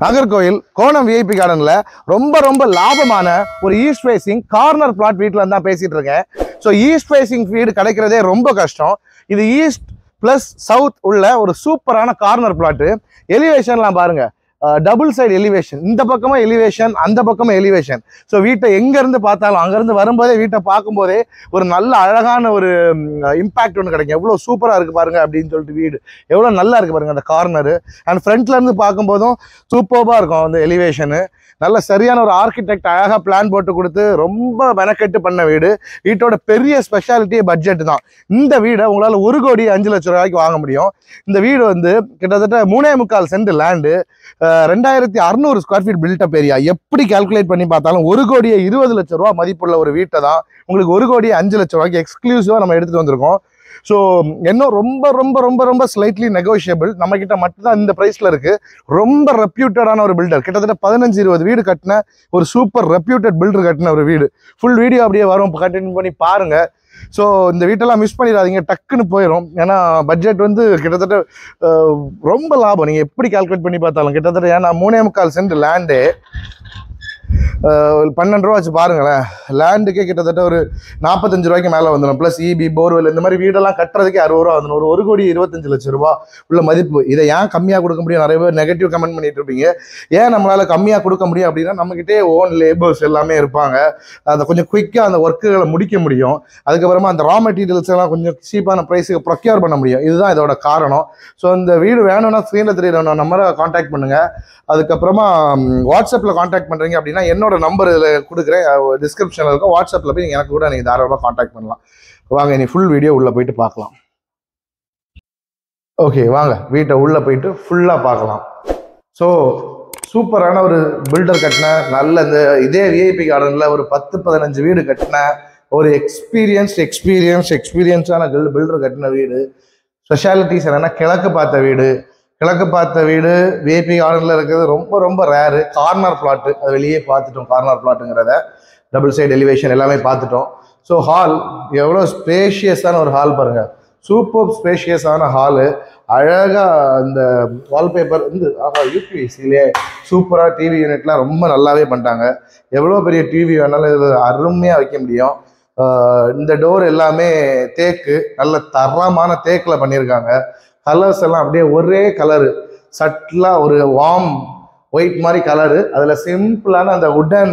நாகர்கோயில் கோணம் விஐபி கார்டன்ல ரொம்ப லாபமான ஒரு ஈஸ்ட் ஃபேசிங் கார்னர் பிளாட் வீட்டில் தான் பேசிட்டு இருக்கேன். ஸோ ஈஸ்ட் ஃபேசிங் வீடு கிடைக்கிறதே ரொம்ப கஷ்டம். இது ஈஸ்ட் பிளஸ் சவுத் உள்ள ஒரு சூப்பரான கார்னர் பிளாட்டு. எலிவேஷன்லாம் பாருங்க, டபுள் சைடு எலிவேஷன், இந்த பக்கமும் எலிவேஷன், அந்த பக்கமும் எலிவேஷன். ஸோ வீட்டை எங்கேருந்து பார்த்தாலும் அங்கேருந்து வரும்போதே வீட்டை பார்க்கும்போதே ஒரு நல்ல அழகான ஒரு இம்பாக்ட் ஒன்று கிடைக்கும். எவ்வளோ சூப்பராக இருக்குது பாருங்க அப்படின்னு சொல்லிட்டு வீடு எவ்வளோ நல்லா இருக்குது பாருங்க அந்த கார்னரு. அண்ட் ஃப்ரண்ட்லேருந்து பார்க்கும்போதும் சூப்பராக இருக்கும் அந்த எலிவேஷனு. நல்ல சரியான ஒரு ஆர்கிடெக்ட் அழகாக பிளான் போட்டு கொடுத்து ரொம்ப மெனக்கெட்டு பண்ண வீடு. வீட்டோட பெரிய ஸ்பெஷாலிட்டியே பட்ஜெட் தான். இந்த வீடை உங்களால் 1,05,00,000 வாங்க முடியும். இந்த வீடு வந்து கிட்டத்தட்ட 3.25 cent land, 2,600 square feet built up area. எப்படி கால்குலேட் பண்ணி பார்த்தாலும் 1,20,00,000 மதிப்புள்ள ஒரு வீட்டை தான் உங்களுக்கு 1,05,00,000 எக்ஸ்க்ளூசிவாக நம்ம எடுத்துகிட்டு வந்திருக்கோம். ஸோ இன்னும் ரொம்ப ஸ்லைட்லி நெகோஷியபிள் நம்ம கிட்ட மட்டும்தான் இந்த ப்ரைஸில் இருக்குது. ரொம்ப ரெப்யூட்டடான ஒரு பில்டர், கிட்டத்தட்ட 15-20 வீடு கட்டின ஒரு சூப்பர் ரெப்யூட்டட் பில்டர் கட்டின ஒரு வீடு. ஃபுல் வீடியோ அப்படியே வரும், கண்டினியூ பண்ணி பாருங்கள். ஸோ இந்த வீட்டெல்லாம் மிஸ் பண்ணிடாதீங்க, டக்குன்னு போயிடும். ஏன்னா பட்ஜெட் வந்து கிட்டத்தட்ட ரொம்ப லாபம். நீங்கள் எப்படி கால்குலேட் பண்ணி பார்த்தாலும் கிட்டத்தட்ட, ஏன்னா 3.25 சென்ட் லேண்டு 12 ரூபா வச்சு பாருங்களேன். லேண்டுக்கே கிட்டத்தட்ட ஒரு 45 ரூபாய்க்கு மேலே வந்துடும். ப்ளஸ் இபி போர்வெல் இந்த மாதிரி வீடெல்லாம் கட்டுறதுக்கே 60 ரூபா வந்துடும். ஒரு 1,25,00,000 உள்ள மதிப்பு. இதை ஏன் கம்மியாக கொடுக்க முடியும்? நிறைய பேர் நெகட்டிவ் கமெண்ட் பண்ணிட்டு இருப்பீங்க. ஏன் நம்மளால் கம்மியாக கொடுக்க முடியும் அப்படின்னா, நம்மகிட்டே ஓன் லேபர்ஸ் எல்லாமே இருப்பாங்க. அதை கொஞ்சம் குயிக்காக அந்த ஒர்க்குகளை முடிக்க முடியும். அதுக்கப்புறமா அந்த ரா மெட்டீரியல்ஸ் எல்லாம் கொஞ்சம் சீப்பான ப்ரைஸுக்கு ப்ரொக்யூர் பண்ண முடியும். இதுதான் இதோட காரணம். ஸோ இந்த வீடு வேணும்னா ஸ்க்ரீனில் தெரியுற நம்பரை காண்டாக்ட் பண்ணுங்கள். அதுக்கப்புறமா வாட்ஸ்அப்பில் காண்டாக்ட் பண்ணுறீங்க அப்படின்னா என்னோட நம்பர் இதில் கொடுக்குறேன், டிஸ்கிரிப்ஷனில் இருக்கும். வாட்ஸ்அப்பில் போய் எனக்கு கூட நீங்கள் தாராளமாக காண்டாக்ட் பண்ணலாம். வாங்க இனி ஃபுல் வீடியோ உள்ளே போயிட்டு பார்க்கலாம். ஓகே வாங்க வீட்டை உள்ளே போயிட்டு ஃபுல்லாக பார்க்கலாம். ஸோ சூப்பரான ஒரு பில்டர் கட்டின நல்ல இதே விஐபி கார்டனில் ஒரு 10-15 வீடு கட்டின ஒரு எக்ஸ்பீரியன்ஸான பில்டர் கட்டின வீடு. ஸ்பெஷாலிட்டிஸ் என்னென்னா கிழக்கு பார்த்த வீடு விஐபி கார்டனில் இருக்கிறது ரொம்ப ரேரு. கார்னர் பிளாட்டு, அது வெளியே பார்த்துட்டோம். கார்னர் பிளாட்டுங்கிறத டபுள் சைடு எலிவேஷன் எல்லாமே பார்த்துட்டோம். ஸோ ஹால் எவ்வளோ ஸ்பேஷியஸான ஒரு ஹால் பாருங்கள். சூப்பர் ஸ்பேஷியஸான ஹாலு. அழகாக இந்த வால்பேப்பர் வந்து யூபிஎஸ்சிலே சூப்பராக டிவி யூனிட்லாம் ரொம்ப நல்லாவே பண்ணிட்டாங்க. எவ்வளோ பெரிய டிவி வேணாலும் இது அருமையாக வைக்க முடியும். இந்த டோர் எல்லாமே தேக்கு, நல்ல தரமான தேக்கில் பண்ணியிருக்காங்க. கலர்ஸ் எல்லாம் அப்படியே ஒரே கலரு, சட்டிலாக ஒரு வார்ம் ஒயிட் மாதிரி கலரு. அதில் சிம்பிளான அந்த உட்டன்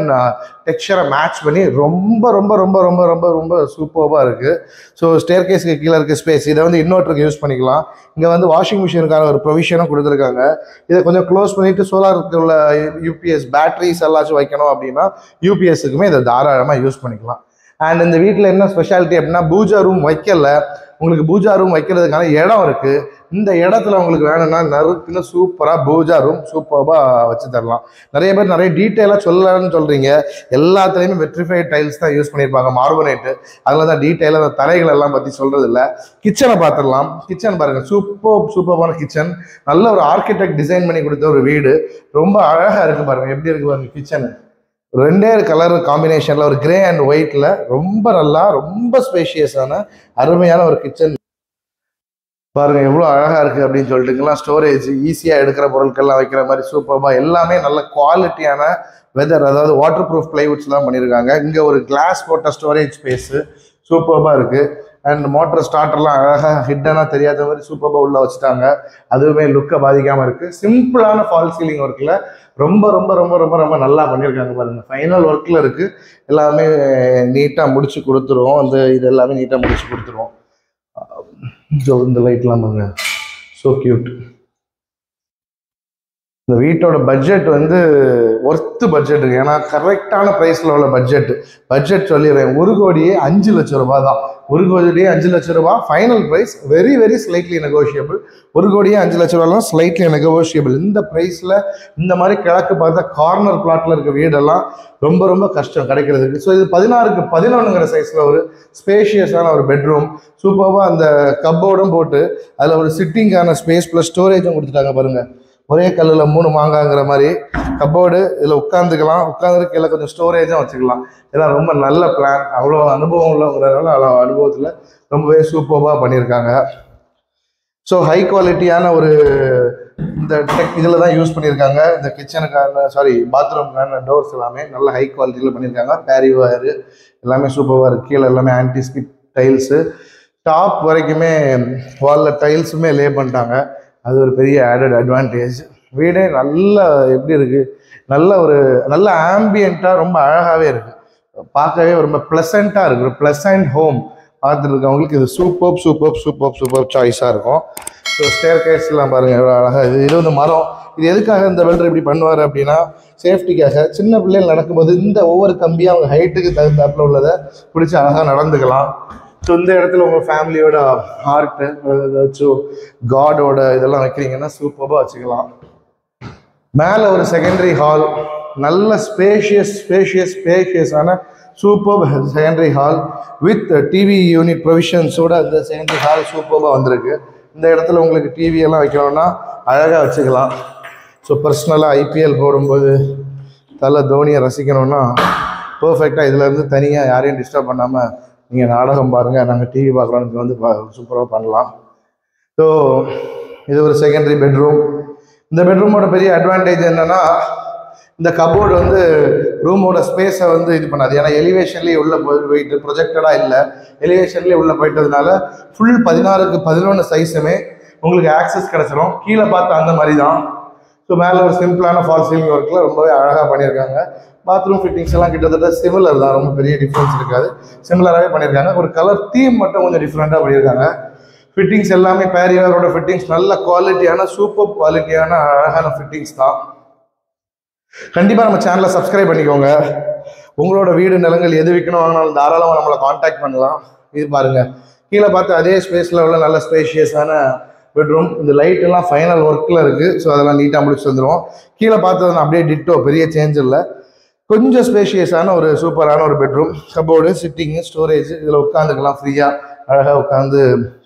டெக்ஸ்சரை மேட்ச் பண்ணி ரொம்ப சூப்பராக இருக்குது. ஸோ ஸ்டேர் கேஸுக்கு கீழே இருக்க ஸ்பேஸ், இதை வந்து இன்வெர்ட்டருக்கு யூஸ் பண்ணிக்கலாம். இங்கே வந்து வாஷிங் மிஷினுக்கான ஒரு ப்ரொவிஷனும் கொடுத்துருக்காங்க. இதை கொஞ்சம் க்ளோஸ் பண்ணிவிட்டு சோலாருக்கு உள்ள யூபிஎஸ் பேட்டரிஸ் எல்லாச்சும் வைக்கணும் அப்படின்னா யூபிஎஸ்க்குமே இதை தாராளமாக யூஸ் பண்ணிக்கலாம். அண்ட் இந்த வீட்டில் என்ன ஸ்பெஷாலிட்டி அப்படின்னா, பூஜா ரூம் வைக்கல. உங்களுக்கு பூஜா ரூம் வைக்கிறதுக்கான இடம் இருக்குது. இந்த இடத்துல உங்களுக்கு வேணும்னா நறுக்குன்னு சூப்பராக பூஜா ரூம் சூப்பராக வச்சு தரலாம். நிறைய பேர் நிறைய டீட்டெயிலாக சொல்லலாம்னு சொல்கிறீங்க. எல்லாத்துலேயுமே வெட்ரிஃபைட் டைல்ஸ் தான் யூஸ் பண்ணியிருப்பாங்க, மார்பனேட்டு. அதில் தான் டீட்டெயிலாக அந்த தரைகள் எல்லாம் பற்றி சொல்கிறது இல்லை. கிச்சனை பார்த்துடலாம். கிச்சன் பாருங்கள், சூப்பரான கிச்சன். நல்ல ஒரு ஆர்கிடெக்ட் டிசைன் பண்ணி கொடுத்த ஒரு வீடு. ரொம்ப அழகாக இருக்குது பாருங்கள். எப்படி இருக்குது பாருங்கள் கிச்சனு. 2 கலர் காம்பினேஷனில் ஒரு கிரே அண்ட் ஒயிட்டில் ரொம்ப ஸ்பேஷியஸான அருமையான ஒரு கிச்சன் பாருங்கள். எவ்வளோ அழகாக இருக்குது அப்படின்னு சொல்லிட்டுங்களாம். ஸ்டோரேஜ் ஈஸியாக எடுக்கிற பொருட்கள்லாம் வைக்கிற மாதிரி சூப்பராக எல்லாமே நல்ல குவாலிட்டியான வெதர், அதாவது வாட்டர் ப்ரூஃப் பிளைவுட்ஸ்லாம் பண்ணியிருக்காங்க. இங்கே ஒரு கிளாஸ் போட்ட ஸ்டோரேஜ் ஸ்பேஸு சூப்பராக இருக்குது. அண்ட் மோட்டர் ஸ்டார்டர்லாம் அழகாக ஹிட்டனாக தெரியாத மாதிரி சூப்பராக உள்ளே வச்சுட்டாங்க. அதுவுமே லுக்கை பாதிக்காமல் இருக்குது. சிம்பிளான ஃபால் சீலிங் ஒர்க்கில் ரொம்ப நல்லா பண்ணியிருக்காங்க பாருங்கள். ஃபைனல் ஒர்க்கில் இருக்குது. எல்லாமே நீட்டாக முடிச்சு கொடுத்துருவோம். இது எல்லாமே நீட்டாக முடிச்சு கொடுத்துருவோம். ஸோ இந்த லைட்லாம் பாருங்க, ஸோ கியூட். இந்த வீட்டோட பட்ஜெட் வந்து ஒர்த்து பட்ஜெட் இருக்குது. ஏன்னா கரெக்டான ப்ரைஸில் உள்ள பட்ஜெட் சொல்லிடுறேன். 1,05,00,000 தான். 1,05,00,000 final price. Very slightly negotiable. 1,05,00,000 slightly negotiable. இந்த ப்ரைஸில் இந்த மாதிரி கிழக்கு பார்த்தா கார்னர் பிளாட்டில் இருக்க வீடெல்லாம் ரொம்ப கஷ்டம் கிடைக்கிறதுக்கு. ஸோ இது 16x11 சைஸில் ஒரு ஸ்பேஷியஸான ஒரு பெட்ரூம். சூப்பராக அந்த கப்போர்டும் போட்டு அதில் ஒரு சிட்டிங்கான ஸ்பேஸ் ப்ளஸ் ஸ்டோரேஜும் கொடுத்துட்டாங்க பாருங்கள். ஒரே கல்லில் 3 மாங்காங்கிற மாதிரி கப்போர்டு. இதில் உட்காந்துருக்கு கீழே கொஞ்சம் ஸ்டோரேஜும் வச்சுக்கலாம். இதெல்லாம் ரொம்ப நல்ல பிளான். அவ்வளோ அனுபவம் உள்ளவங்கிறதுனால அவ்வளோ அனுபவத்தில் ரொம்பவே சூப்பராக பண்ணியிருக்காங்க. ஸோ ஹை குவாலிட்டியான ஒரு இந்த இதில் தான் யூஸ் பண்ணியிருக்காங்க. இந்த கிச்சனுக்கான பாத்ரூமுக்கான டோர்ஸ் எல்லாமே நல்ல ஹை குவாலிட்டியில் பண்ணியிருக்காங்க. பேரி வயரு எல்லாமே சூப்பராக இருக்குது. கீழே எல்லாமே ஆன்டி ஸ்கிட் டைல்ஸு, டாப் வரைக்குமே வாலில் டைல்ஸுமே லே பண்ணிட்டாங்க. அது ஒரு பெரிய ஆடட் அட்வான்டேஜ். வீடே நல்ல எப்படி இருக்குது, நல்ல ஆம்பியண்ட்டாக ரொம்ப அழகாகவே இருக்குது. பார்க்கவே ரொம்ப ப்ளசண்ட்டாக இருக்குது. ஒரு ப்ளசண்ட் ஹோம் பார்த்துருக்கவங்களுக்கு இது சூப்பர் சாய்ஸாக இருக்கும். ஸோ ஸ்டேர் கேஸ்லாம் பாருங்கள் எவ்வளோ அழகாக. இது வந்து மரம். இது எதுக்காக இந்த வெல்டர் இப்படி பண்ணுவார் அப்படின்னா சேஃப்டிக்காக. சின்ன பிள்ளைகள் நடக்கும்போது இந்த ஒவ்வொரு கம்பியாக அவங்க ஹைட்டுக்கு தகுந்தாப்பில் உள்ளதை பிடிச்சி அழகாக நடந்துக்கலாம். ஸோ இந்த இடத்துல உங்கள் ஃபேமிலியோட ஆர்ட்டு ஏதாச்சும் காடோட இதெல்லாம் வைக்கிறீங்கன்னா சூப்பராக வச்சுக்கலாம். மேலே ஒரு செகண்டரி ஹால், நல்ல ஸ்பேஷியஸான super secondary hall with TV unit ப்ரொவிஷன்ஸோட இந்த செகண்டரி ஹால் சூப்பராக வந்திருக்கு. இந்த இடத்துல உங்களுக்கு டிவியெல்லாம் வைக்கணும்னா அழகாக வச்சுக்கலாம். ஸோ பர்சனலாக ஐபிஎல் போடும்போது தலை தோனியை ரசிக்கணும்னா பர்ஃபெக்டாக இதிலேருந்து தனியாக யாரையும் டிஸ்டர்ப் பண்ணாமல் நீங்கள் நாடகம் பாருங்கள், நாங்கள் டிவி பார்க்குறோன்னு வந்து சூப்பராக பண்ணலாம். ஸோ இது ஒரு செகண்டரி பெட்ரூம். இந்த பெட்ரூமோட பெரிய அட்வான்டேஜ் என்னென்னா இந்த கபோர்டு வந்து ரூமோட ஸ்பேஸை வந்து இது பண்ணாது. ஏன்னா எலிவேஷன்லேயே உள்ளே போயிட்டு ப்ரொஜெக்டடாக இல்லை, எலிவேஷன்லேயே உள்ளே போயிட்டதுனால ஃபுல் 16x11 சைஸுமே உங்களுக்கு ஆக்சஸ் கிடச்சிரும். கீழே பார்த்து அந்த மாதிரி தான். ஸோ மேலே ஒரு சிம்பிளான ஃபால் சீலிங் ஒர்க்கில் ரொம்பவே அழகாக பண்ணியிருக்காங்க. பாத்ரூம் ஃபிட்டிங்ஸ் எல்லாம் கிட்டத்தட்ட சிமிலர் தான், ரொம்ப பெரிய டிஃப்ரென்ஸ் இருக்காது, சிமிலராகவே பண்ணியிருக்காங்க. ஒரு கலர் தீம் மட்டும் கொஞ்சம் டிஃப்ரெண்ட்டாக பண்ணியிருக்காங்க. ஃபிட்டிங்ஸ் எல்லாமே பேரிவேரோட ஃபிட்டிங்ஸ் நல்ல குவாலிட்டியான சூப்பர் குவாலிட்டியான அழகான ஃபிட்டிங்ஸ் தான். கண்டிப்பாக நம்ம சேனலை சப்ஸ்கிரைப் பண்ணிக்கோங்க. உங்களோட வீடு நிலங்கள் எது விற்கணும் வாங்கினாலும் தாராளமாக நம்மளை காண்டாக்ட் பண்ணலாம். இது பாருங்கள், கீழே பார்த்து அதே ஸ்பேஸில் உள்ள நல்ல ஸ்பேஷியஸான பெட்ரூம். இந்த லைட்டெல்லாம் ஃபைனல் ஒர்க்கில் இருக்குது. ஸோ அதெல்லாம் நீட்டாக முடிச்சு வந்துடுவோம். கீழே பார்த்ததுன்னா அப்படியே டிட்டோ, பெரிய சேஞ்ச் இல்லை. கொஞ்சம் ஸ்பேஷியஸான ஒரு சூப்பரான ஒரு பெட்ரூம். கபோர்டு, சிட்டிங்கு, ஸ்டோரேஜ், இதில் உட்காந்துக்கலாம் ஃப்ரீயாக, அழகாக உட்காந்து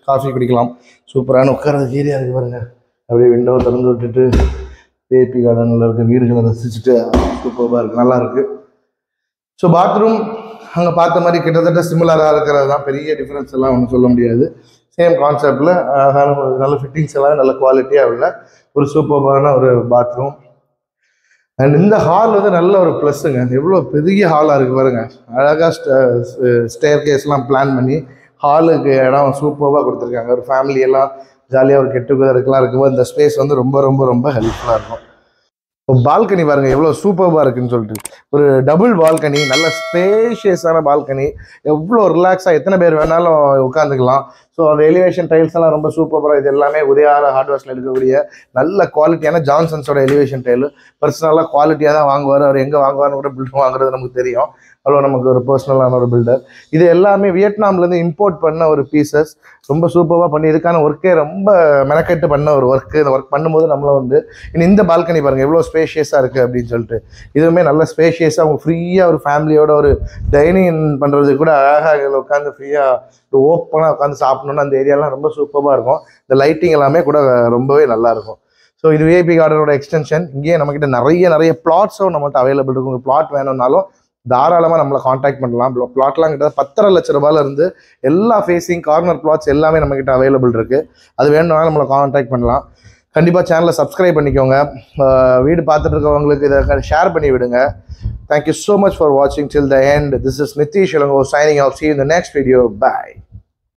காஃபி குடிக்கலாம். சூப்பரான உட்காரதுக்கு ஏரியா இருக்குது பாருங்கள். அப்படியே விண்டோ திறந்து விட்டுட்டு பேபி கார்டனில் இருக்க வீடுகளை ரசிச்சுட்டு சூப்பராக இருக்குது, நல்லாயிருக்கு. ஸோ பாத்ரூம் அங்கே பார்த்த மாதிரி கிட்டத்தட்ட சிமிலராக இருக்கிறது தான், பெரிய டிஃப்ரென்ஸ் எல்லாம் ஒன்றும் சொல்ல முடியாது. சேம் கான்செப்டில் அழகான நல்ல ஃபிட்டிங்ஸ் எல்லாம் நல்ல குவாலிட்டியாக உள்ள ஒரு சூப்பரான ஒரு பாத்ரூம். அண்ட் இந்த ஹால் வந்து நல்ல ஒரு ப்ளஸ்ஸுங்க. எவ்வளோ பெரிய ஹாலாக இருக்குது பாருங்கள். அழகாக ஸ்டேர் கேஸ்லாம் பிளான் பண்ணி ஹாலுக்கு இடம் சூப்பராக கொடுத்துருக்காங்க. ஒரு ஃபேமிலியெல்லாம் ஜாலியாக ஒரு கெட் டுகெதருக்கெல்லாம் இருக்கும்போது இந்த ஸ்பேஸ் வந்து ரொம்ப ரொம்ப ரொம்ப ஹெல்ப்ஃபுல்லாக இருக்கும். இப்போ பால்கனி பாருங்கள் எவ்வளோ சூப்பராக இருக்குதுன்னு சொல்லிட்டு. ஒரு டபுள் பால்கனி, நல்ல ஸ்பேஷியஸான பால்கனி, எவ்வளோ ரிலாக்ஸாக எத்தனை பேர் வேணாலும் உட்காந்துக்கலாம். ஸோ அந்த எலிவேஷன் டைல்ஸ் எல்லாம் ரொம்ப சூப்பராக. இது எல்லாமே உதயார ஹார்ட்வேர்ஸில் இருக்கக்கூடிய நல்ல குவாலிட்டியான ஜான்சன்ஸோட எலிவேஷன் டைலு. பர்சனலாக குவாலிட்டியாக தான் வாங்குவார். அவர் எங்கே வாங்குவார்னு கூட பில்டர் வாங்குறது நமக்கு தெரியும். அவ்வளோ நமக்கு ஒரு பர்சனலான ஒரு பில்டர். இது எல்லாமே வியட்நாம்லேருந்து இம்போர்ட் பண்ண ஒரு பீசஸ். ரொம்ப சூப்பராக பண்ணி இதுக்கான ஒர்க்கே ரொம்ப மெனக்கெட்டு பண்ண ஒரு ஒர்க்கு. இந்த ஒர்க் பண்ணும்போது நம்மளை வந்து இந்த பால்கனி பாருங்கள் எவ்வளோ ஸ்பேஷியஸாக இருக்குது அப்படின்னு சொல்லிட்டு. இதுவுமே நல்ல ஸ்பேஷியஸாக அவங்க ஃப்ரீயாக ஒரு ஃபேமிலியோட ஒரு டைனிங் பண்ணுறதுக்கு கூட அழகாக உட்காந்து ஃப்ரீயாக ஓப்பனாக உட்காந்து சாப்பிடணுன்னா அந்த ஏரியாலாம் ரொம்ப சூப்பராக இருக்கும். இந்த லைட்டிங் எல்லாமே கூட ரொம்பவே நல்லாயிருக்கும். ஸோ இது விஐபி கார்டனோட எக்ஸ்டென்ஷன். இங்கேயே நம்மக்கிட்ட நிறைய பிளாட்ஸும் நம்மகிட்ட அவைலபிள் இருக்கும். உங்களுக்கு பிளாட் வேணும்னாலும் தாராளமாக நம்மளை காண்டாக்ட் பண்ணலாம். பிளாட்லாம் கிட்ட 10.5 லட்ச ரூபாயிலிருந்து எல்லா ஃபேஸிங் கார்னர் பிளாட்ஸ் எல்லாமே நம்மக்கிட்ட அவைலபிள் இருக்குது. அது வேணும்னாலும் நம்மளை காண்டாக்ட் பண்ணலாம். கண்டிப்பாக சேனலை சப்ஸ்கிரைப் பண்ணிக்கோங்க. வீடு பார்த்துட்டு இருக்கவங்களுக்கு இதை ஷேர் பண்ணி விடுங்க. Thank you so much for watching till the end. This is Nitish Ilango signing off. See you in the next video. Bye.